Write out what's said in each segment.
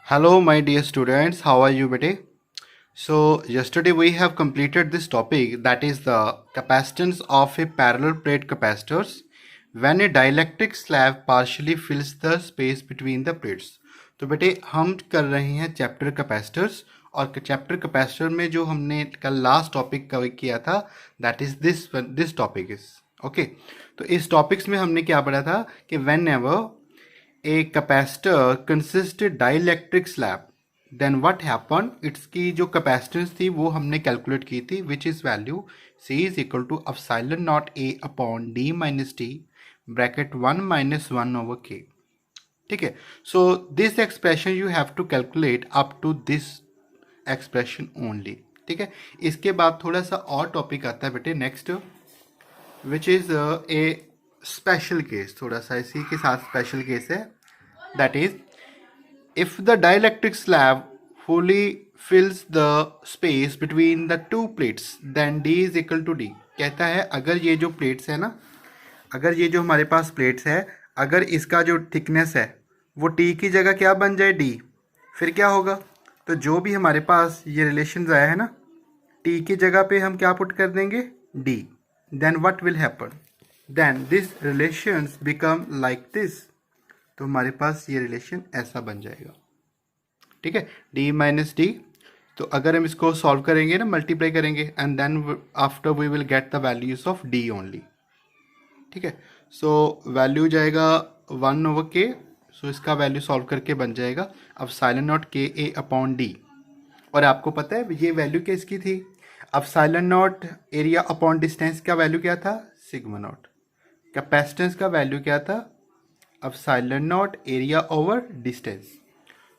Hello, my dear students. How are you, bete? So, yesterday we have completed this topic, that is the capacitance of a parallel plate capacitors when a dielectric slab partially fills the space between the plates. तो बेटे हम कर रहे हैं chapter capacitors, और chapter capacitor में जो हमने कल लास्ट टॉपिक कवर किया था, that is this topic is okay. तो इस टॉपिक्स में हमने क्या पढ़ा था कि when ever a capacitor consisted dielectric slab, then what happened, इसकी जो capacitance थी वो हमने calculate की थी, which is value C is equal to epsilon naught A upon D minus T bracket 1 minus 1 over K. ठीक है, so this expression you have to calculate up to this expression only. ठीक है, इसके बाद थोड़ा सा और टॉपिक आता है बेटे next, which is a special case, थोड़ा सा इसी के साथ स्पेशल केस है, that is if the dielectric slab fully fills the space between the two plates then D is equal to D। कहता है अगर ये जो प्लेट्स है ना, अगर ये जो हमारे पास प्लेट्स है, अगर इसका जो थिकनेस है वो T की जगह क्या बन जाए D, फिर क्या होगा, तो जो भी हमारे पास ये रिलेशंस आया है ना, T की जगह पे हम क्या पुट कर देंगे D, then what will happen, then this relations become like this. तो हमारे पास ये रिलेशन ऐसा बन जाएगा, ठीक है, D माइनस D। तो अगर हम इसको सॉल्व करेंगे ना, मल्टीप्लाई करेंगे, and then after we will get the values of D only. ठीक है, सो वैल्यू जाएगा 1 ओवर K, सो इसका वैल्यू सॉल्व करके बन जाएगा अब साइलन नॉट KA अपॉन D। और आपको पता है ये वैल्यू क्या इसकी थी, epsilon naught area upon distance का वैल्यू क्या था, सिग्मा नॉट। कैपेसिटेंस का वैल्यू क्या था, epsilon naught area over distance.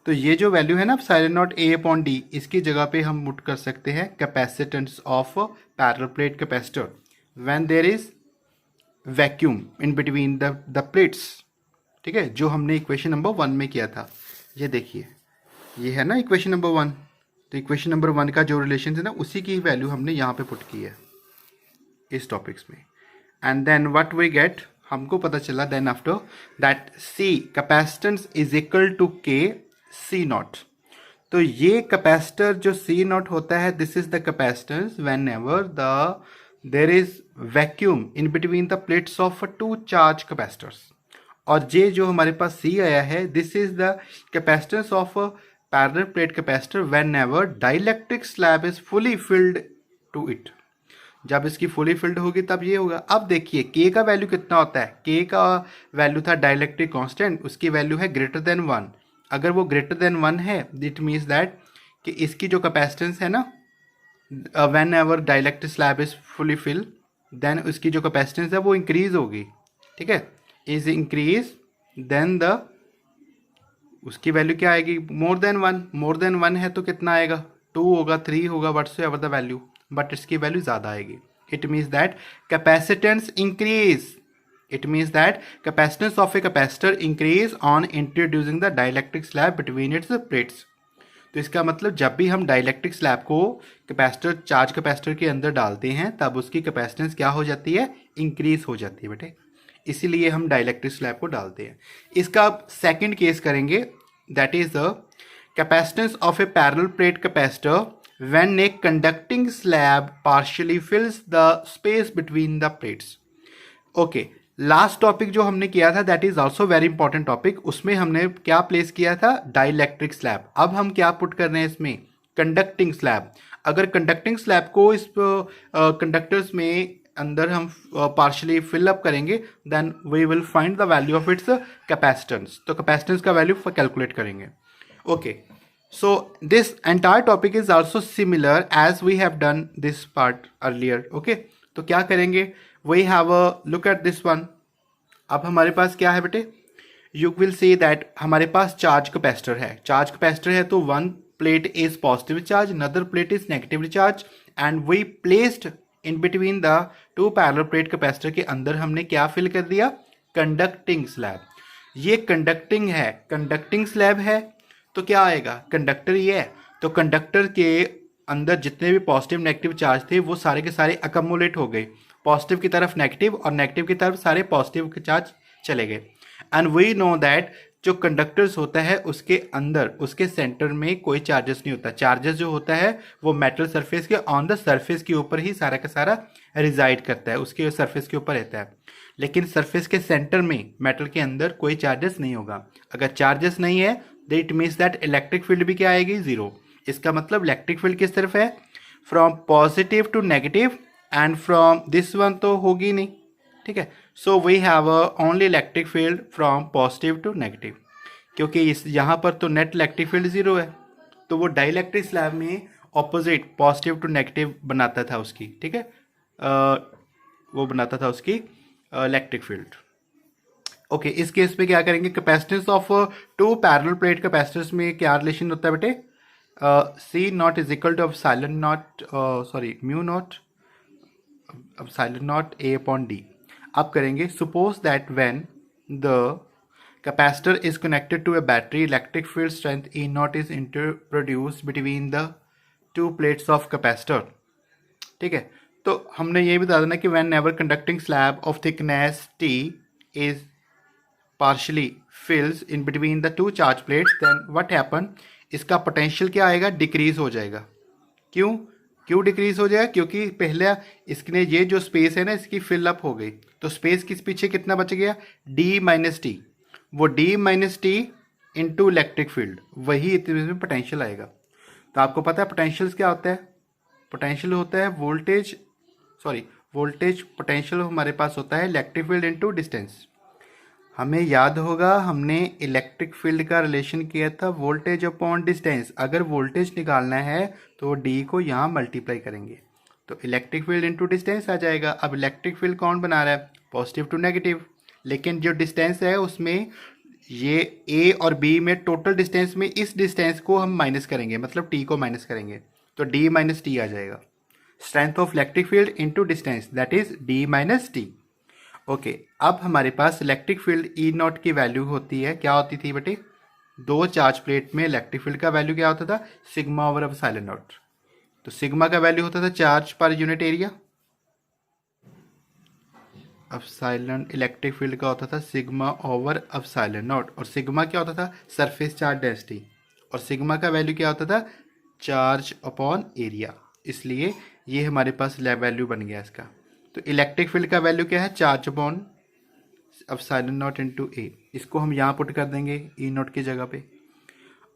तो ये जो वैल्यू है ना, epsilon naught A upon D, इसकी जगह पे हम पुट कर सकते हैं capacitance of parallel plate capacitor when there is vacuum in between the plates. ठीक है, जो हमने इक्वेशन नंबर 1 में किया था, ये देखिए ये है ना इक्वेशन नंबर 1। तो इक्वेशन नंबर 1 का जो रिलेशन है ना, उसी की वैल्यू हमने यहाँ पे पुट की है इस टॉपिक्स में, and then what we get, हमको पता चला then after that C capacitance is equal to K C naught. तो ये कैपेसिटर जो C नॉट होता है, this is the capacitance whenever there is vacuum in between the plates of two charge capacitors. और ये जो हमारे पास C आया है, this is the capacitance of parallel plate capacitor whenever dielectric slab is fully field to it. जब इसकी fully filled होगी तब ये होगा। अब देखिए K का वैल्यू कितना होता है, K का वैल्यू था डाइलेक्ट्रिक कांस्टेंट, उसकी वैल्यू है ग्रेटर देन 1। अगर वो ग्रेटर देन 1 है, इट मीन्स दैट कि इसकी जो कैपेसिटेंस है ना, whenever dielectric slab is fully fill, then उसकी जो कैपेसिटेंस है वो इंक्रीज होगी। ठीक है, इज इंक्रीज देन द उसकी वैल्यू क्या आएगी, मोर देन 1। मोर देन 1 है तो कितना आएगा, 2 होगा, 3 होगा, व्हाटसोएवर द वैल्यू, बट इसकी वैल्यू ज़्यादा आएगी। It means that capacitance increase, it means that capacitance of a capacitor increase on introducing the dielectric slab between its plates. तो इसका मतलब जब भी हम डाइलेक्ट्रिक स्लैब को कैपेसिटर, चार्ज कैपेसिटर के अंदर डालते हैं, तब उसकी कैपेसिटेंस क्या हो जाती है, इंक्रीज हो जाती है बेटे, इसीलिए हम डाइलेक्ट्रिक स्लैब को डालते हैं। इसका सेकंड केस करेंगे, that is the capacitance of A parallel plate capacitor when a conducting slab partially fills the space between the plates. Okay, last topic जो हमने किया था that is also very important topic, उसमें हमने क्या place किया था, डाइलेक्ट्रिक स्लैब। अब हम क्या पुट कर रहे हैं इसमें, कंडक्टिंग स्लैब। अगर कंडक्टिंग स्लैब को इस कंडक्टर्स में अंदर हम पार्शली फिलअप करेंगे, then we will find the value of its capacitance. तो कैपेसिटेंस का वैल्यू कैलकुलेट करेंगे। Okay, so this entire topic is also similar as we have done this part earlier. Okay, तो क्या करेंगे, we have a look at this one. अब हमारे पास क्या है बेटे, you will see that हमारे पास चार्ज कैपेसिटर है। चार्ज कैपेसिटर है तो one plate is positive charge, another plate is negatively charged, and we placed in between the two parallel plate capacitor के अंदर हमने क्या फिल कर दिया, कंडक्टिंग स्लैब। ये कंडक्टिंग है, कंडक्टिंग स्लैब है, तो क्या आएगा, कंडक्टर ये है, तो कंडक्टर के अंदर जितने भी पॉजिटिव नेगेटिव चार्ज थे वो सारे के सारे अकमुलेट हो गए, पॉजिटिव की तरफ नेगेटिव और नेगेटिव की तरफ सारे पॉजिटिव के चार्ज चले गए। एंड वी नो दैट जो कंडक्टर्स होता है उसके अंदर, उसके सेंटर में कोई चार्जेस नहीं होता। चार्जेस जो होता है वो मेटल सरफेस के ऑन द सरफेस के ऊपर ही सारा का सारा रिजाइड करता है, उसके सरफेस के ऊपर रहता है। लेकिन सरफेस के सेंटर में मेटल के अंदर कोई चार्जेस नहीं होगा। अगर चार्जेस नहीं है तो it means that electric field भी क्या आएगी, जीरो। इसका मतलब इलेक्ट्रिक फील्ड किस तरफ है, from positive to negative, and from this one तो होगी नहीं, ठीक है। So we have only electric field from positive to negative, क्योंकि इस यहाँ पर तो नेट इलेक्ट्रिक फील्ड जीरो है, तो वो डाइलेक्ट्रिक स्लैब में ऑपोजिट पॉजिटिव टू नेगेटिव बनाता था उसकी, ठीक है। वो बनाता था उसकी इलेक्ट्रिक फील्ड। ओके, इस केस में क्या करेंगे, capacitance of two parallel plate capacitors में क्या रिलेशन होता है बेटे, C naught is equal to epsilon naught, sorry mu naught epsilon naught A upon D. अब करेंगे, suppose that when the capacitor is connected to a battery, electric field strength E naught is introduced between the two plates of capacitor, ठीक है। तो हमने ये बता देना कि whenever conducting slab of thickness T is partially fills in between the two charge plates, then what happen, इसका potential क्या आएगा, डिक्रीज हो जाएगा। क्यों डिक्रीज हो जाएगा, क्योंकि पहले इसने ये जो स्पेस है ना इसकी फिलअप हो गई, तो स्पेस किस पीछे कितना बच गया, डी माइनस टी, वो D minus T into electric field, वही इतने पोटेंशियल आएगा। तो आपको पता है पोटेंशियल क्या होता है, पोटेंशियल होता है वोल्टेज, वोल्टेज पोटेंशियल हमारे पास होता है इलेक्ट्रिक फील्ड इंटू डिस्टेंस। हमें याद होगा हमने इलेक्ट्रिक फील्ड का रिलेशन किया था वोल्टेज अपॉन डिस्टेंस। अगर वोल्टेज निकालना है तो डी को यहाँ मल्टीप्लाई करेंगे, तो इलेक्ट्रिक फील्ड इंटू डिस्टेंस आ जाएगा। अब इलेक्ट्रिक फील्ड कौन बना रहा है, पॉजिटिव टू नेगेटिव, लेकिन जो डिस्टेंस है उसमें ये ए और बी में टोटल डिस्टेंस में इस डिस्टेंस को हम माइनस करेंगे, मतलब टी को माइनस करेंगे, तो डी माइनस टी आ जाएगा। Strength of electric field into distance that is D minus T. Okay, अब हमारे पास इलेक्ट्रिक फील्ड ई नॉट की वैल्यू होती है, क्या होती थी बेटे, दो चार्ज प्लेट में इलेक्ट्रिक फील्ड का वैल्यू क्या होता था, सिग्मा ओवर एप्सिलॉन नॉट। तो सिग्मा का वैल्यू होता था charge per unit area, epsilon electric field का होता था सिग्मा ओवर एप्सिलॉन नॉट, और सिग्मा क्या होता था, सरफेस चार्ज डेंसिटी, और सिग्मा का वैल्यू क्या होता था, चार्ज अपॉन एरिया। इसलिए ये हमारे पास वैल्यू बन गया इसका। तो इलेक्ट्रिक फील्ड का वैल्यू क्या है, charge upon epsilon naught into A, इसको हम यहाँ पुट कर देंगे ई नॉट की जगह पे।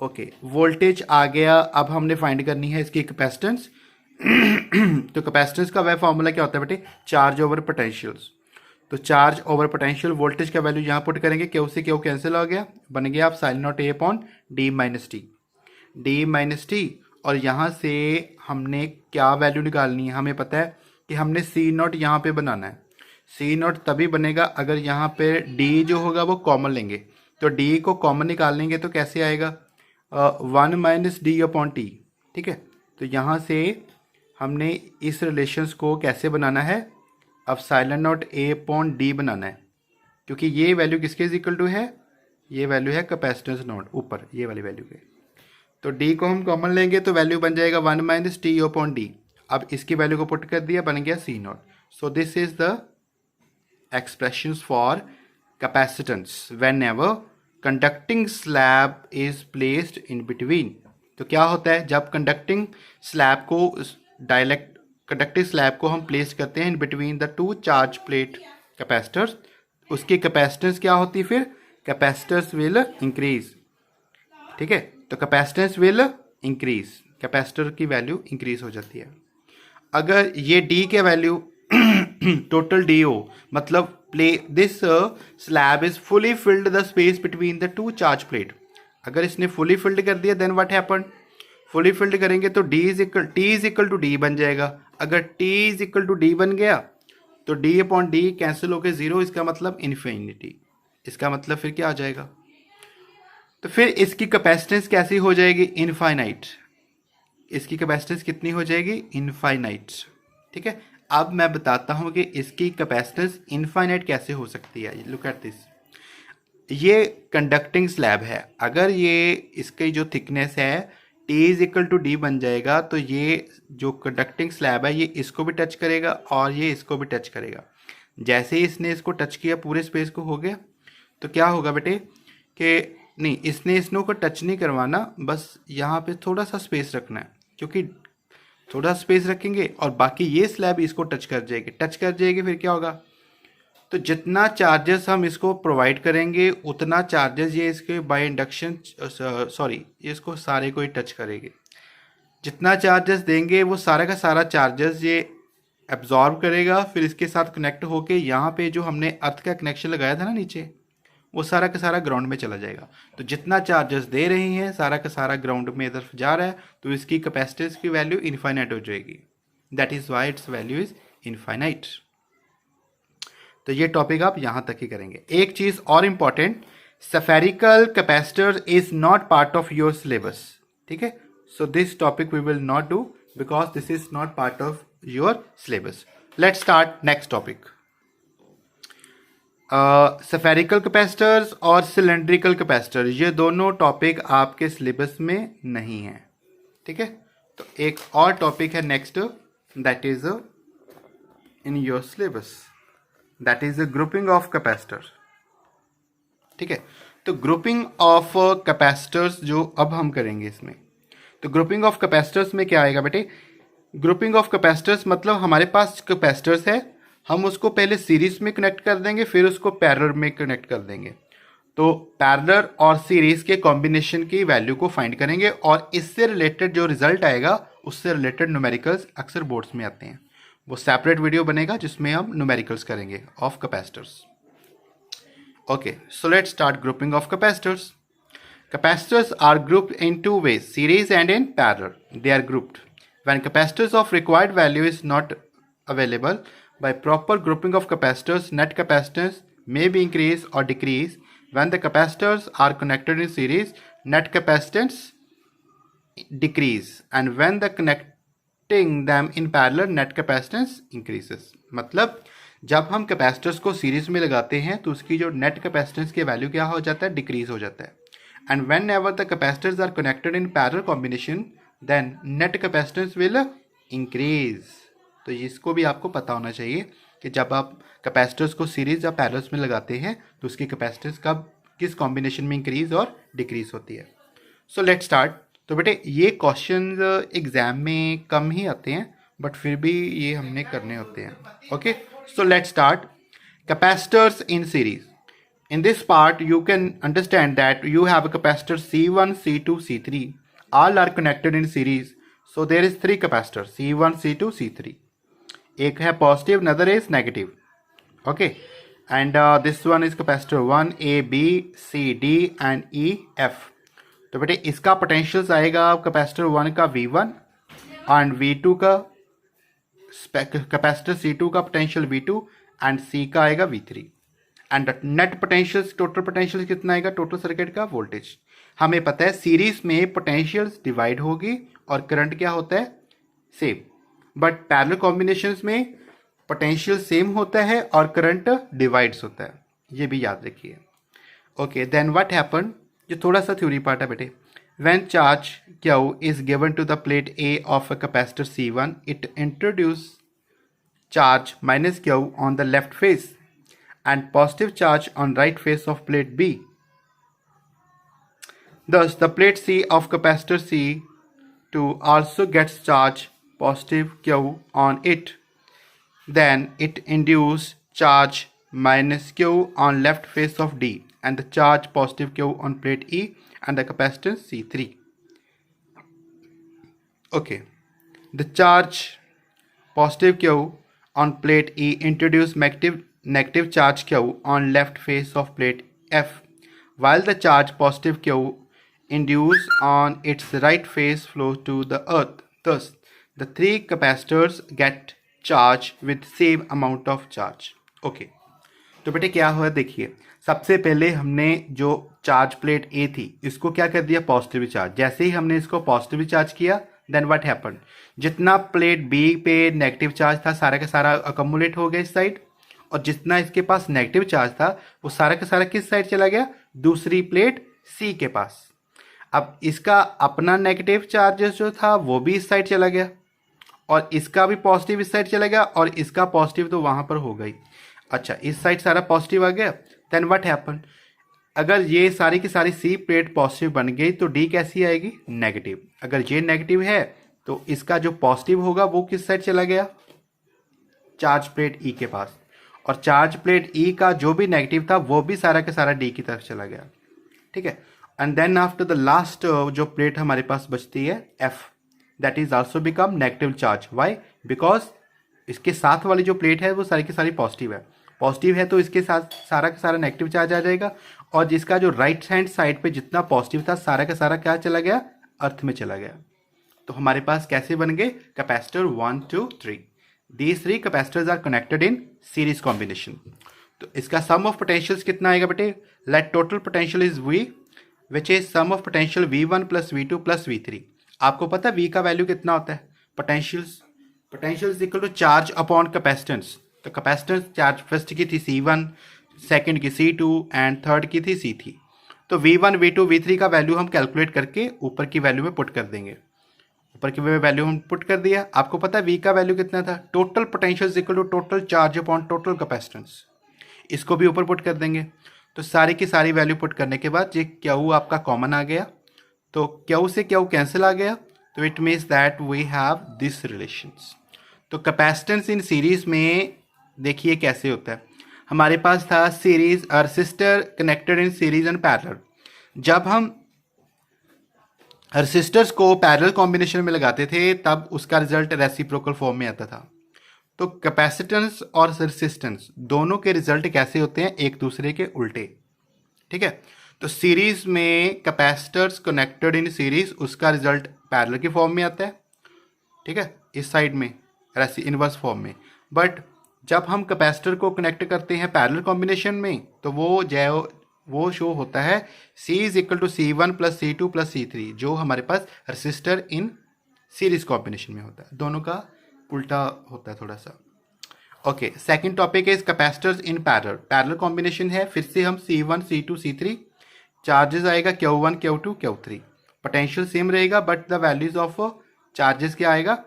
ओके, वोल्टेज आ गया। अब हमने फाइंड करनी है इसकी कैपेसिटेंस। तो कैपेसिटेंस का वह फॉर्मूला क्या होता है बेटे, चार्ज ओवर पोटेंशियल्स। तो चार्ज ओवर पोटेंशियल, वोल्टेज का वैल्यू यहाँ पुट करेंगे, क्यू से क्यू कैंसिल हो गया, बन गया epsilon naught A upon D minus T, D minus T. और यहाँ से हमने क्या वैल्यू निकालनी है, हमें पता है कि हमने सी नॉट यहाँ पे बनाना है। सी नॉट तभी बनेगा अगर यहाँ पे डी जो होगा वो कॉमन लेंगे, तो डी को कॉमन निकाल लेंगे तो कैसे आएगा, 1 माइनस डी अपॉन टी, ठीक है। तो यहाँ से हमने इस रिलेशंस को कैसे बनाना है, epsilon naught A upon D बनाना है, क्योंकि ये वैल्यू किसके इज इक्वल टू है, ये वैल्यू है कैपेसिटेंस नॉट ऊपर ये वाली वैल्यू के। तो डी को हम कॉमन लेंगे तो वैल्यू बन जाएगा 1 माइनस टी अपॉन डी। अब इसकी वैल्यू को पुट कर दिया, बन गया C naught. So this is the expressions for capacitance whenever conducting slab is placed in between. तो क्या होता है, जब कंडक्टिंग स्लैब को कंडक्टिंग स्लैब को हम प्लेस करते हैं in between the two charge plate capacitors, उसकी कैपेसिटेंस क्या होती है, फिर कैपेसिटर्स विल इंक्रीज, ठीक है। तो कैपेसिटेंस विल इंक्रीज, कैपेसिटर की वैल्यू इंक्रीज हो जाती है। अगर ये डी के वैल्यू टोटल डी हो, मतलब this slab is fully filled the space between the two charge plate, अगर इसने फुली फिल्ड कर दिया then what happen, fully filled करेंगे तो T is equal to D बन जाएगा। अगर T is equal to D बन गया तो डी अपॉन डी कैंसिल होकर जीरो, इसका मतलब इन्फिनिटी, इसका मतलब फिर क्या आ जाएगा, तो फिर इसकी कैपेसिटेंस कैसी हो जाएगी, इनफाइनाइट। इसकी कैपेसिटेंस कितनी हो जाएगी, इनफाइनाइट, ठीक है। अब मैं बताता हूं कि इसकी कैपेसिटेंस इनफाइनाइट कैसे हो सकती है। लुक एट दिस, ये कंडक्टिंग स्लैब है, अगर ये इसकी जो थिकनेस है T is equal to D बन जाएगा, तो ये जो कंडक्टिंग स्लैब है ये इसको भी टच करेगा और ये इसको भी टच करेगा। जैसे ही इसने इसको टच किया पूरे स्पेस को हो गया, तो क्या होगा बेटे, कि नहीं, इसने स्नो को टच नहीं करवाना, बस यहाँ पे थोड़ा सा स्पेस रखना है, क्योंकि थोड़ा स्पेस रखेंगे और बाकी ये स्लैब इसको टच कर जाएगी। टच कर जाएगी फिर क्या होगा, तो जितना चार्जेस हम इसको प्रोवाइड करेंगे उतना चार्जेस ये इसके बाय इंडक्शन सॉरी ये इसको सारे को ही टच करेगी। जितना चार्जेस देंगे वो सारा का सारा चार्जेस ये एब्जॉर्ब करेगा, फिर इसके साथ कनेक्ट होके यहाँ पे जो हमने अर्थ का कनेक्शन लगाया था ना नीचे, वो सारा का सारा ग्राउंड में चला जाएगा। तो जितना चार्जेस दे रही हैं सारा का सारा ग्राउंड में इधर जा रहा है, तो इसकी कैपेसिटेंस की वैल्यू इनफाइनाइट हो जाएगी। That is why it's value is infinite. तो ये टॉपिक आप यहाँ तक ही करेंगे। एक चीज़ और important, spherical capacitor is not part of your syllabus, ठीक है। So this topic we will not do because this is not part of your syllabus. Let's start next topic. Spherical capacitors और सिलेंड्रिकल कैपेसिटर, ये दोनों topic आपके syllabus में नहीं है, ठीक है। तो एक और टॉपिक है next, that is in your syllabus, that is the grouping of capacitor, ठीक है। तो ग्रुपिंग ऑफ कैपेसिटर्स जो अब हम करेंगे इसमें, तो ग्रुपिंग ऑफ कैपेसिटर्स में क्या आएगा बेटे, ग्रुपिंग ऑफ कैपेसिटर्स मतलब हमारे पास कैपेसिटर्स है, हम उसको पहले सीरीज में कनेक्ट कर देंगे, फिर उसको पैरेलल में कनेक्ट कर देंगे। तो पैरेलल और सीरीज के कॉम्बिनेशन की वैल्यू को फाइंड करेंगे और इससे रिलेटेड जो रिजल्ट आएगा उससे रिलेटेड न्यूमेरिकल्स अक्सर बोर्ड्स में आते हैं। वो सेपरेट वीडियो बनेगा जिसमें हम न्यूमेरिकल्स करेंगे of capacitors. Okay, so let's start grouping of capacitors. Capacitors are grouped in two ways, series and in parallel. They are grouped. When capacitors of required value is not available, by proper grouping of capacitors, net capacitance may be increased or decreased. When the capacitors are connected in series, net capacitance decrease, and when the connecting them in parallel, net capacitance increases. मतलब जब हम capacitors को series में लगाते हैं तो उसकी जो नेट कैपेसिटेंस की वैल्यू क्या हो जाता है, डिक्रीज हो जाता है। And whenever the capacitors are connected in parallel combination, then net capacitance will increase. तो इसको भी आपको पता होना चाहिए कि जब आप कैपेसिटर्स को सीरीज या पैरेलल्स में लगाते हैं तो उसकी कैपेसिटेंस कब किस कॉम्बिनेशन में इंक्रीज और डिक्रीज होती है। So let's start. तो बेटे ये क्वेश्चंस एग्जाम में कम ही आते हैं, बट फिर भी ये हमने करने होते हैं। Okay, so let's start. Capacitors in series. In this part, you can understand that you have a capacitor C1, C2, C3. All are connected in series. So there is three capacitors C1, C2, C3. एक है positive, another is negative. Okay. And this one is capacitor 1, A, B, C, D and E, F. तो बेटे इसका potentials आएगा capacitor 1 का V1 and V2 का, capacitor C2 का potential V2 and C का आएगा V3. And net potentials, total potential कितना आएगा टोटल सर्किट का वोल्टेज। हमें पता है सीरीज में पोटेंशियल्स डिवाइड होगी और करंट क्या होता है, सेम। बट पैरेलल कॉम्बिनेशंस में पोटेंशियल सेम होता है और करंट डिवाइड्स होता है, ये भी याद रखिए। ओके, देन व्हाट हैपन, ये थोड़ा सा थ्योरी पार्ट है बेटे। When charge Q is given to the plate A of a capacitor C1, it introduce charge -Q on the left face and positive charge on right face of plate B. Thus, the plate C of capacitor C2 also gets charge positive Q on it. Then it induces charge -Q on left face of D and the charge positive Q on plate E and the capacitance C3. Okay, the charge positive Q on plate E introduce negative charge Q on left face of plate F, while the charge positive Q induced on its right face flows to the earth. Thus, the three capacitors get charged with same amount of charge. Okay, तो बेटे क्या हुआ देखिए, सबसे पहले हमने जो charge plate A थी इसको क्या कर दिया, पॉजिटिव चार्ज। जैसे ही हमने इसको पॉजिटिव चार्ज किया, देन व्हाट हैपन, जितना प्लेट B पे नेगेटिव चार्ज था सारा का सारा अकोमुलेट हो गया इस साइड, और जितना इसके पास नेगेटिव चार्ज था वो सारा का सारा किस साइड चला गया, दूसरी प्लेट C के पास। अब इसका अपना नेगेटिव चार्ज जो था वो भी इस साइड चला गया और इसका भी पॉजिटिव इस साइड चला गया और इसका पॉजिटिव तो वहां पर हो गई। अच्छा, इस साइड सारा पॉजिटिव आ गया, देन व्हाट हैपन, अगर ये सारी की सारी सी प्लेट पॉजिटिव बन गई तो डी कैसी आएगी, नेगेटिव। अगर ये नेगेटिव है तो इसका जो पॉजिटिव होगा वो किस साइड चला गया, चार्ज प्लेट ई के पास, और चार्ज प्लेट ई का जो भी नेगेटिव था वो भी सारा का सारा डी की तरफ चला गया। ठीक है, and then after the last जो प्लेट हमारे पास बचती है F, that is also become negative charge. Why, because इसके साथ वाली जो प्लेट है वो सारी की सारी पॉजिटिव है। पॉजिटिव है तो इसके साथ सारा का सारा नेगेटिव चार्ज आ जाएगा, और जिसका जो राइट हैंड साइड पे जितना पॉजिटिव था सारा का सारा क्या चला गया, अर्थ में चला गया। तो हमारे पास कैसे बन गए capacitor 1 2 3। These three capacitors are connected in series combination. तो इसका sum of potentials कितना आएगा बेटे, let total potential is V which is sum of potential V1 plus V2 plus V3। आपको पता है V का वैल्यू कितना होता है, potentials equal to charge upon capacitance. तो कैपेसिटेंस चार्ज फर्स्ट की थी C1, सेकंड की C2 एंड थर्ड की थी C3। तो V1 V2 V3 का वैल्यू हम कैलकुलेट करके ऊपर की वैल्यू में पुट कर देंगे। ऊपर की वैल्यू हम पुट कर दिया। आपको पता है V का वैल्यू कितना था, total potential is equal to total charge upon total capacitance. इसको भी ऊपर पुट कर देंगे। तो सारी की सारी वैल्यू पुट करने के बाद ये क्यू आपका कॉमन आ गया, तो क्यू से क्यू कैंसिल आ गया, तो it means that we have this relations. तो कैपेसिटेंस इन सीरीज में देखिए कैसे होता है। हमारे पास था series resistor connected in series and parallel. जब हम रेसिस्टर्स को पैरेलल कॉम्बिनेशन में लगाते थे तब उसका रिजल्ट रेसिप्रोकल फॉर्म में आता था। तो कैपेसिटेंस और रेसिस्टेंस दोनों के रिजल्ट कैसे होते हैं, एक दूसरे के उल्टे। ठीक है, तो सीरीज में कैपेसिटर्स कनेक्टेड इन सीरीज उसका रिजल्ट पैरेलल की फॉर्म में आता है। ठीक है, इस साइड में इनवर्स फॉर्म में। बट जब हम कैपेसिटर को कनेक्ट करते हैं पैरेलल कॉम्बिनेशन में तो वो शो होता है C is equal to C1 plus C2 plus C3, जो हमारे पास रेसिस्टर इन सीरीज कॉम्बिनेशन में होता है। दोनों का उल्टा होता है थोड़ा सा। ओके, सेकंड टॉपिक है कैपेसिटर्स इन पैरेलल कॉम्बिनेशन है। फिर से हम C1 C2 C3, चार्जेस आएगा Q1 Q2 Q3, potential same रहेगा but the values of charges क्या आएगा,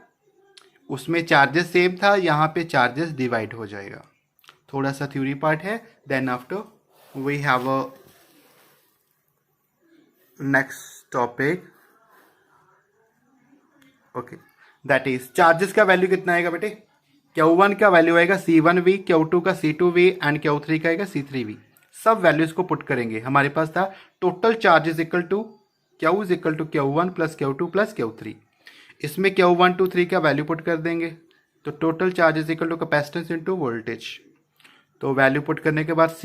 उसमें चार्जेस सेम था, यहाँ पे चार्जेस डिवाइड हो जाएगा। थोड़ा सा थ्योरी पार्ट है। Then after we have a next topic, okay, that is charges का वैल्यू कितना आएगा बेटे, Q1 का वैल्यू आएगा C1V, Q2 का C2V एंड Q3 का आएगा C3V। सब वैल्यूज को पुट करेंगे। हमारे पास था total charges equal to Q is equal to Q1 plus Q2 plus Q3। इसमें Q1 2 3 का वैल्यू पुट कर देंगे, तो total charges equal to capacitance into voltage. तो वैल्यू पुट करने के बाद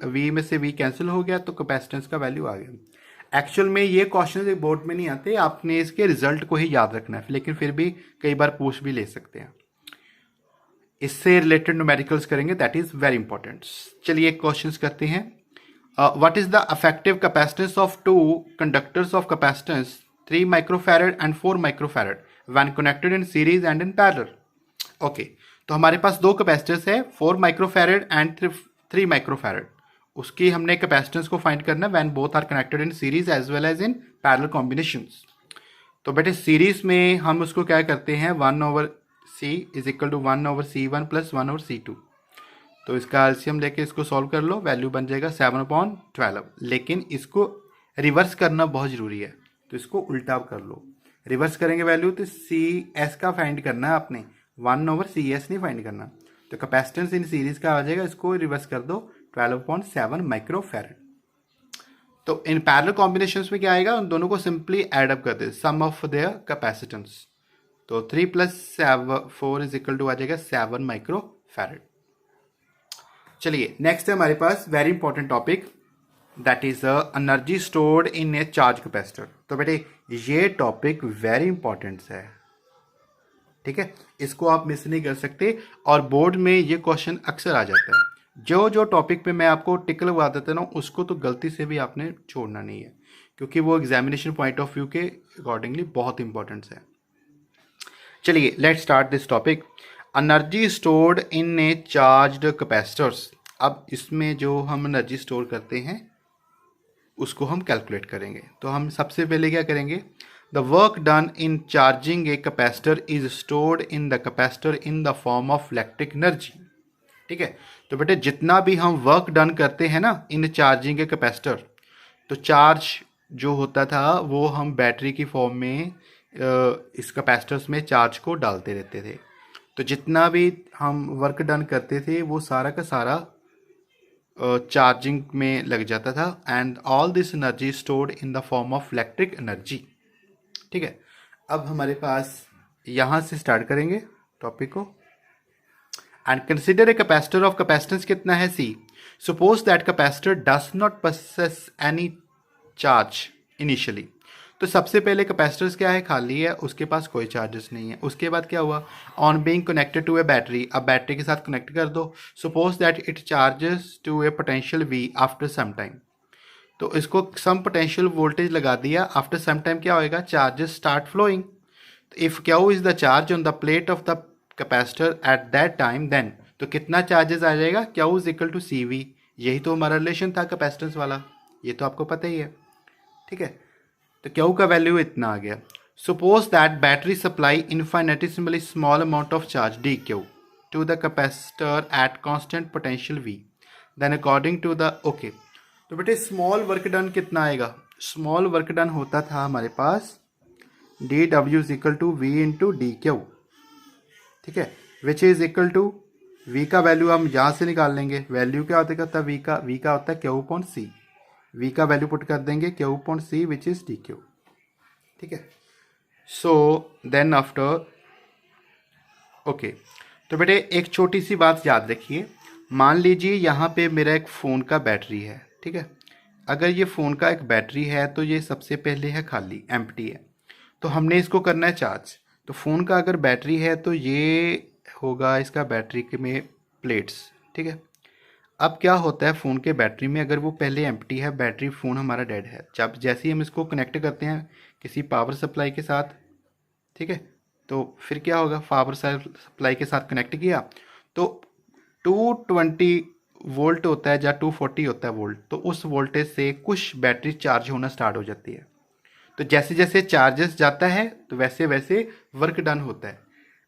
V में से V कैंसिल हो गया, तो कैपेसिटेंस का वैल्यू आ गया। एक्चुअल में ये क्वेश्चन बोर्ड में नहीं आते, आपने इसके रिजल्ट को ही याद रखना है, लेकिन फिर भी कई बार पूछ भी ले सकते हैं। इससे रिलेटेड न्यूमेरिकल्स करेंगे, दैट इज वेरी इंपॉर्टेंट। चलिए क्वेश्चंस करते हैं। What is the effective capacitance of two conductors of capacitance 3 microfarad and 4 microfarad when connected in series and in parallel. Okay, तो हमारे पास दो कैपेसिटर्स है, 4 माइक्रोफैरड एंड 3 माइक्रोफैरड। उसकी हमने कैपेसिटेंस को फाइंड करना है when both are connected in series as well as in parallel combinations. तो बेटे सीरीज में हम उसको क्या करते हैं, 1/C is equal to 1/C1 plus 1/C2। तो इसका एलसीएम लेके इसको सॉल्व कर लो, वैल्यू बन जाएगा 7/12। लेकिन इसको रिवर्स करना बहुत जरूरी है, तो इसको उल्टा कर लो। रिवर्स करेंगे वैल्यू तो CS का फाइंड करना है आपने, 1/CS नहीं फाइंड करना। तो कैपेसिटेंस इन सीरीज का आ जाएगा, इसको रिवर्स कर दो 12/7 माइक्रोफैरड। तो इन पैरेलल कॉम्बिनेशंस में क्या आएगा, उन दोनों को सिंपली एड अप कर दे, सम ऑफ देयर कैपेसिटेंस। तो 3 + 4 इज इक्वल टू आ जाएगा 7 माइक्रोफैरड। चलिए नेक्स्ट है हमारे पास very important topic, that is energy stored in a charge capacitor. तो बेटे ये टॉपिक वेरी इंपॉर्टेंट है, ठीक है, इसको आप मिस नहीं कर सकते, और बोर्ड में ये क्वेश्चन अक्सर आ जाता है। जो टॉपिक पे मैं आपको टिक लगवा देता हूँ उसको तो गलती से भी आपने छोड़ना नहीं है, क्योंकि वो एग्जामिनेशन पॉइंट ऑफ व्यू के अकॉर्डिंगली बहुत इंपॉर्टेंट है। चलिए let start this topic, energy stored in A charged capacitors. अब इसमें जो हम एनर्जी स्टोर करते हैं उसको हम कैलकुलेट करेंगे। तो हम सबसे पहले क्या करेंगे, the work done in charging A capacitor is stored in the capacitor in the form of electric energy. ठीक है, तो बेटे जितना भी हम वर्क डन करते हैं ना इन चार्जिंग ए कैपेसिटर, तो चार्ज जो होता था वो हम बैटरी की फॉर्म में इस कैपेसिटर्स में चार्ज को डालते रहते थे। तो जितना भी हम वर्क डन करते थे वो सारा का सारा चार्जिंग में लग जाता था, and all this energy stored in the form of electric energy. ठीक है, अब हमारे पास यहाँ से स्टार्ट करेंगे टॉपिक को। And consider a capacitor of capacitance कितना है C. Suppose that capacitor does not possess any charge initially. तो सबसे पहले कैपेसिटर्स क्या है, खाली है, उसके पास कोई चार्जेस नहीं है। उसके बाद क्या हुआ, on being connected to a battery, अब बैटरी के साथ कनेक्ट कर दो। Suppose that it charges to a potential V after some time. तो इसको सम पोटेंशियल वोल्टेज लगा दिया, आफ्टर सम टाइम क्या होएगा, charges start flowing. If Q is the charge on the plate of the capacitor at that time, then तो कितना charges आ जाएगा, Q is equal to C V. यही तो हमारा रिलेशन था कैपेसिटेंस वाला, ये तो आपको पता ही है। ठीक है, तो क्यू का वैल्यू इतना आ गया। Suppose that battery supply infinitesimally small amount of charge D Q to the capacitor at constant potential V, then according to the okay. तो बेटे स्मॉल वर्क डन कितना आएगा, स्मॉल वर्क डन होता था हमारे पास D W is equal to V into D Q. ठीक है, which is equal to V का वैल्यू हम यहाँ से निकाल लेंगे। वैल्यू क्या होता है, वी का होता है क्यू अपॉन सी। वी का वैल्यू पुट कर देंगे Q upon C which is D Q. ठीक है, सो देन आफ्टर ओके। तो बेटे एक छोटी सी बात याद रखिए, मान लीजिए यहाँ पे मेरा एक फ़ोन का बैटरी है। ठीक है, अगर ये फ़ोन का एक बैटरी है तो ये सबसे पहले है खाली, एम्प्टी है, तो हमने इसको करना है चार्ज। तो फ़ोन का अगर बैटरी है तो ये होगा इसका बैटरी के में प्लेट्स। ठीक है, अब क्या होता है फ़ोन के बैटरी में, अगर वो पहले एम्प्टी है बैटरी, फ़ोन हमारा डेड है, जब जैसे ही हम इसको कनेक्ट करते हैं किसी पावर सप्लाई के साथ, ठीक है, तो फिर क्या होगा, पावर सप्लाई के साथ कनेक्ट किया तो 220 वोल्ट होता है या 240 होता है वोल्ट, तो उस वोल्टेज से कुछ बैटरी चार्ज होना स्टार्ट हो जाती है। तो जैसे जैसे चार्जेस जाता है तो वैसे वैसे वर्क डन होता है।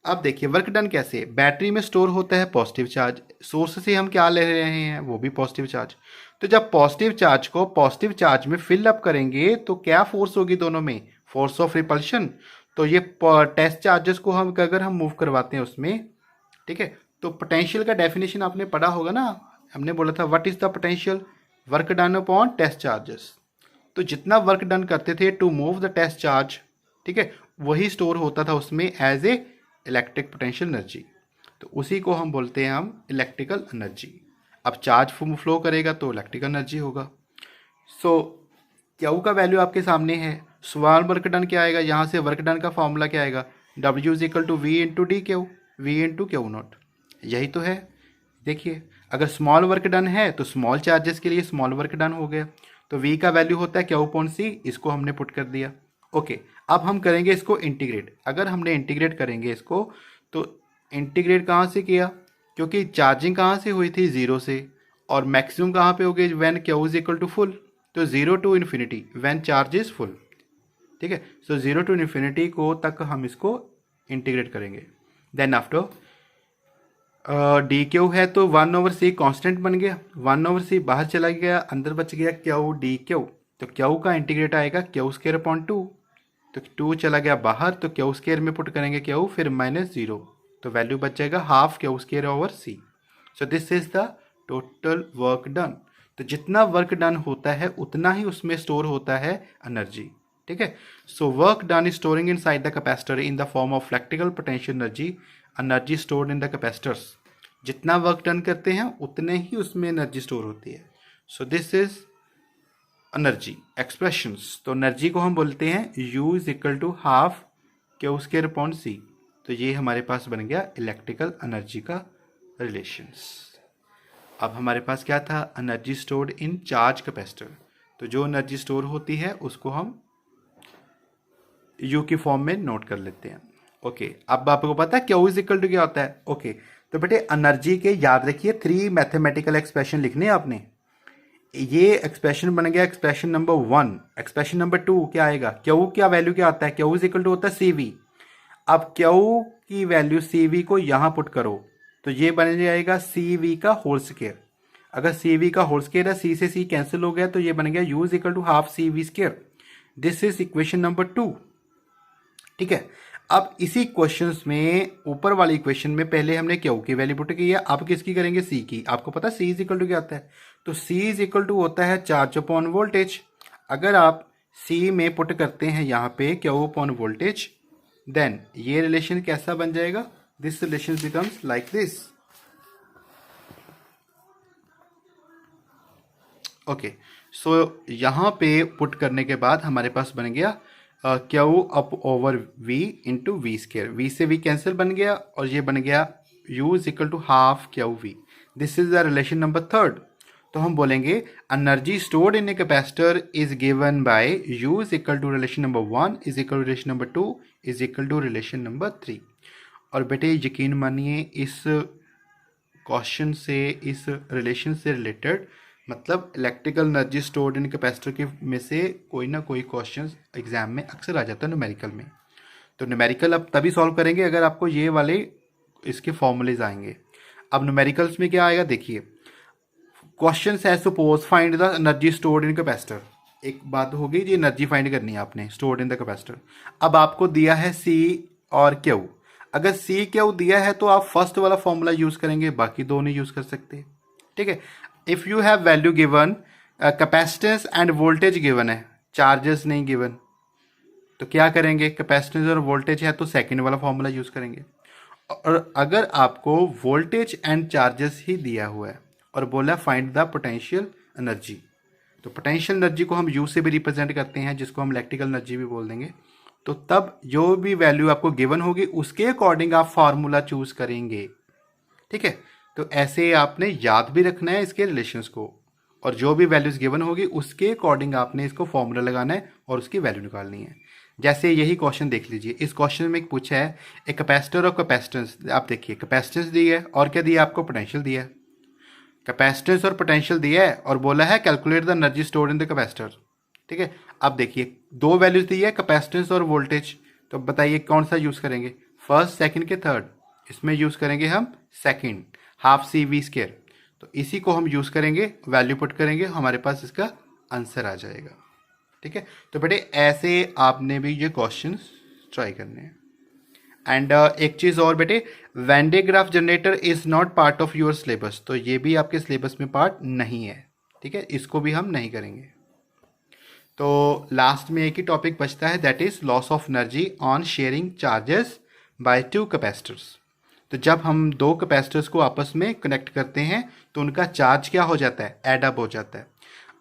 अब देखिए वर्क डन कैसे, बैटरी में स्टोर होता है पॉजिटिव चार्ज, सोर्स से हम क्या ले रहे हैं, वो भी पॉजिटिव चार्ज। तो जब पॉजिटिव चार्ज को पॉजिटिव चार्ज में फिल अप करेंगे तो क्या फोर्स होगी दोनों में, फोर्स ऑफ रिपल्शन। तो ये टेस्ट चार्जेस को हम अगर हम मूव करवाते हैं उसमें, ठीक है, तो पोटेंशियल का डेफिनेशन आपने पढ़ा होगा ना, हमने बोला था what is the potential, work done upon test charges. तो जितना वर्क डन करते थे to move the test charge, ठीक है, वही स्टोर होता था उसमें as a electric potential energy. तो उसी को हम बोलते हैं हम इलेक्ट्रिकल एनर्जी। अब चार्ज फ्लो करेगा तो इलेक्ट्रिकल एनर्जी होगा। सो क्यू का वैल्यू आपके सामने है, स्मॉल वर्क डन क्या आएगा, यहाँ से वर्क डन का फॉर्मूला क्या आएगा, W is equal to V into D Q, V into Q naught, यही तो है। देखिए अगर स्मॉल वर्क डन है तो स्मॉल चार्जेस के लिए स्मॉल वर्क डन हो गया, तो v का वैल्यू होता है क्यू अपॉन सी, इसको हमने पुट कर दिया। ओके, अब हम करेंगे इसको इंटीग्रेट। अगर हमने इंटीग्रेट करेंगे इसको तो इंटीग्रेट कहाँ से किया, क्योंकि चार्जिंग कहाँ से हुई थी, जीरो से, और मैक्सिमम कहाँ पे हो गई, when Q is equal to full, तो zero to infinity when charge is full. ठीक है, सो जीरो टू इन्फिनिटी को तक हम इसको इंटीग्रेट करेंगे। देन आफ्टर डी क्यू है तो 1/c कांस्टेंट बन गया, 1/c बाहर चला गया, अंदर बच गया क्यू डी क्यू। तो क्यू का इंटीग्रेट आएगा क्यू स्क्वायर अपॉन 2, तो 2 चला गया बाहर, तो क्यू स्क्वायर में पुट करेंगे क्यू, फिर -0, तो वैल्यू बच जाएगा half Q square over C. So this is the total work done. तो जितना वर्क डन होता है उतना ही उसमें स्टोर होता है एनर्जी। ठीक है, so work done is storing inside the capacitor in the form of electrical potential energy stored in the capacitors. जितना वर्क डन करते हैं उतने ही उसमें एनर्जी स्टोर होती है। So this is energy expressions. तो एनर्जी को हम बोलते हैं U is equal to half Q square upon C. तो ये हमारे पास बन गया इलेक्ट्रिकल एनर्जी का रिलेशंस। अब हमारे पास क्या था, energy stored in charge capacitor. तो जो एनर्जी स्टोर होती है उसको हम U की फॉर्म में नोट कर लेते हैं। ओके, अब आपको पता है क्यू इज इक्वल टू क्या होता है। ओके, तो बेटे एनर्जी के याद रखिए 3 मैथमेटिकल एक्सप्रेशन लिखने हैं आपने। ये एक्सप्रेशन बन गया एक्सप्रेशन नंबर 1। एक्सप्रेशन नंबर 2 क्या आएगा, क्यू क्या वैल्यू क्या आता है, क्यू इज इक्वल टू होता है CV। अब क्यू की वैल्यू CV को यहां पुट करो तो ये बन जाएगा CV का होल स्क्वायर। अगर सी वी का होल स्केयर है, सी से सी कैंसिल हो गया तो ये बन गया U is equal to half C V square. This is equation number 2। ठीक है, अब इसी क्वेश्चंस में ऊपर वाली इक्वेशन में पहले हमने क्यू की वैल्यू पुट की है, अब किसकी करेंगे, सी की। आपको पता सी इज इक्वल टू क्या होता है, तो सी इज इक्वल टू होता है चार्ज अपॉन वोल्टेज। अगर आप सी में पुट करते हैं यहाँ पे क्यू अपॉन वोल्टेज, देन ये रिलेशन कैसा बन जाएगा, this relation becomes like this. Okay, so यहाँ पे पुट करने के बाद हमारे पास बन गया Q up over V into V square, V से वी कैंसिल बन गया और ये बन गया U is equal to half Q V. This is the relation number 3। तो हम बोलेंगे energy stored in a capacitor is given by U is equal to relation number 1 is equal to relation number 2 is equal to relation number 3। और बेटे यकीन मानिए इस question से, इस रिलेशन से रिलेटेड मतलब इलेक्ट्रिकल एनर्जी स्टोर्ड इन कैपेसिटर के में से कोई ना कोई क्वेश्चन एग्जाम में अक्सर आ जाता है न्यूमेरिकल में। तो न्यूमेरिकल आप तभी सॉल्व करेंगे अगर आपको ये वाले इसके फॉर्मूलेज आएंगे। अब न्यूमेरिकल्स में क्या आएगा, देखिए क्वेश्चन है suppose find the energy stored in capacitor. एक बात होगी, ये एनर्जी फाइंड करनी है आपने स्टोर्ड इन द कैपेसिटर। अब आपको दिया है सी और क्यू। अगर सी क्यू दिया है तो आप फर्स्ट वाला फॉर्मूला यूज करेंगे, बाकी दो नहीं यूज कर सकते। ठीक है, if you have value given, capacitance end voltage given है, चार्जेस नहीं गिवन, तो क्या करेंगे, कैपेसिटेंस और वोल्टेज है तो सेकंड वाला फॉर्मूला यूज करेंगे। और अगर आपको वोल्टेज एंड चार्जेस ही दिया हुआ है और बोला फाइंड द पोटेंशियल एनर्जी, तो पोटेंशियल एनर्जी को हम यू से भी रिप्रेजेंट करते हैं, जिसको हम इलेक्ट्रिकल एनर्जी भी बोल देंगे। तो तब जो भी वैल्यू आपको गिवन होगी उसके अकॉर्डिंग आप फार्मूला चूज करेंगे। ठीक है, तो ऐसे आपने याद भी रखना है इसके रिलेशंस को, और जो भी वैल्यूज गिवन होगी उसके अकॉर्डिंग आपने इसको फॉर्मूला लगाना है और उसकी वैल्यू निकालनी है। जैसे यही क्वेश्चन देख लीजिए, इस क्वेश्चन में पूछा है एक कैपेसिटर और कैपेसिटेंस। आप देखिए कैपेसिटेंस दी है और क्या दिया आपको, पोटेंशियल दिया है। कैपेसिटेंस और पोटेंशियल दिया है और बोला है calculate the energy stored in the capacitor. ठीक है, अब देखिए दो वैल्यूज दी है कैपेसिटेंस और वोल्टेज, तो बताइए कौन सा यूज करेंगे, फर्स्ट सेकंड के थर्ड। इसमें यूज करेंगे हम second, half C V square. तो इसी को हम यूज करेंगे, वैल्यू पुट करेंगे, हमारे पास इसका आंसर आ जाएगा। ठीक है, तो बेटे ऐसे आपने भी ये क्वेश्चंस ट्राई करने हैं। एंड एक चीज़ और बेटे, when day graph generator is not part of your syllabus, तो ये भी आपके सिलेबस में पार्ट नहीं है। ठीक है, इसको भी हम नहीं करेंगे। तो लास्ट में एक ही टॉपिक बचता है, that is loss of energy on sharing charges by two capacitors. तो जब हम दो कैपेसिटर्स को आपस में कनेक्ट करते हैं तो उनका चार्ज क्या हो जाता है, एड अप हो जाता है।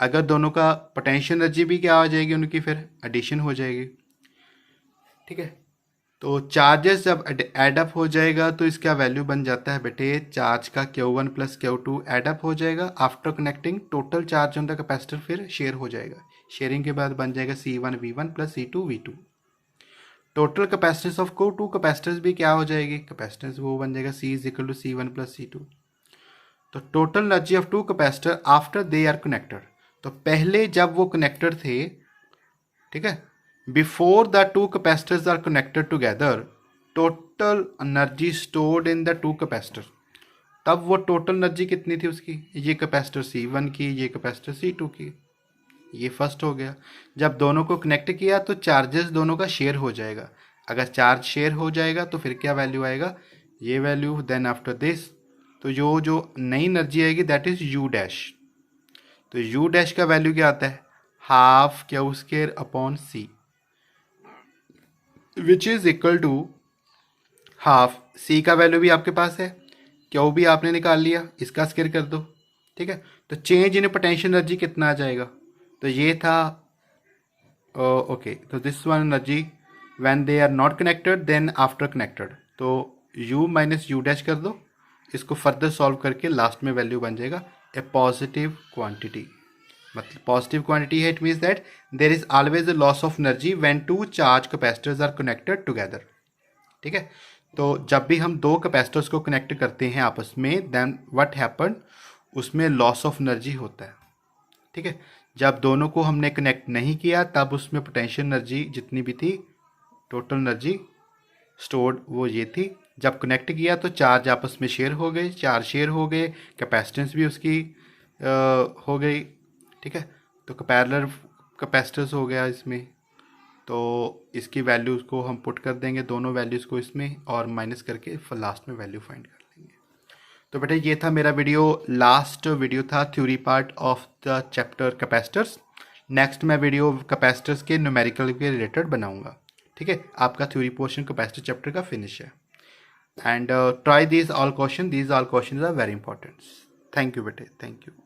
अगर दोनों का पोटेंशियल एनर्जी भी क्या हो जाएगी, उनकी फिर एडिशन हो जाएगी। ठीक है, तो चार्जेस जब एड अप हो जाएगा तो इसका वैल्यू बन जाता है बेटे, चार्ज का Q1 plus Q2 add up हो जाएगा। After connecting total charge on the capacitor फिर शेयर हो जाएगा। शेयरिंग के बाद बन जाएगा C1V1 plus C2V2। Total capacitance of को टू कैपेसिटर्स भी क्या हो जाएगी, कैपेसिटेंस वो बन जाएगा C is equal to C1 plus C2। तो total energy of two capacitor after they are connected, तो पहले जब वो कनेक्टेड थे, ठीक है, before the two capacitors are connected together, total energy stored in the two capacitor, तब वो टोटल एनर्जी कितनी थी उसकी, ये कैपेसिटर C1 की, ये कैपेसिटर C2 की। ये फर्स्ट हो गया। जब दोनों को कनेक्ट किया तो चार्जेस दोनों का शेयर हो जाएगा। अगर चार्ज शेयर हो जाएगा तो फिर क्या वैल्यू आएगा, ये वैल्यू। देन आफ्टर दिस तो जो नई एनर्जी आएगी दैट इज यू डैश। तो यू डैश का वैल्यू क्या आता है, half Q square upon C, which is equal to half. C का वैल्यू भी आपके पास है, क्यू भी आपने निकाल लिया, इसका स्केयर कर दो। ठीक है, तो चेंज इन पोटेंशियल एनर्जी कितना आ जाएगा, तो ये था ओके। तो this one energy when they are not connected then after connected, तो u माइनस यू डैश कर दो। इसको फर्दर सॉल्व करके लास्ट में वैल्यू बन जाएगा ए पॉजिटिव क्वांटिटी। मतलब पॉजिटिव क्वांटिटी है, it means that there is always a loss of energy when two charge capacitors are connected together. ठीक है, तो जब भी हम दो कैपेसिटर्स को कनेक्ट करते हैं आपस में, देन व्हाट हैपन, उसमें लॉस ऑफ एनर्जी होता है। ठीक है, जब दोनों को हमने कनेक्ट नहीं किया तब उसमें पोटेंशियल एनर्जी जितनी भी थी, टोटल एनर्जी स्टोर्ड वो ये थी। जब कनेक्ट किया तो चार्ज आपस में शेयर हो गए, चार्ज शेयर हो गए, कैपेसिटेंस भी उसकी हो गई, ठीक है। तो पैरेलल कैपेसिटर्स हो गया इसमें, तो इसकी वैल्यूज़ को हम पुट कर देंगे, दोनों वैल्यूज़ को इसमें, और माइनस करके फिर लास्ट में वैल्यू फाइंड कर लेंगे। तो बेटा ये था मेरा वीडियो, लास्ट वीडियो था theory part of the chapter capacitors. Next मैं वीडियो कैपेसिटर्स के न्यूमेरिकल के रिलेटेड बनाऊंगा, ठीक है। आपका थ्योरी पोर्शन कैपेसिटर चैप्टर का फिनिश है। And try these all questions, these all questions are very important. Thank you बेटे, thank you.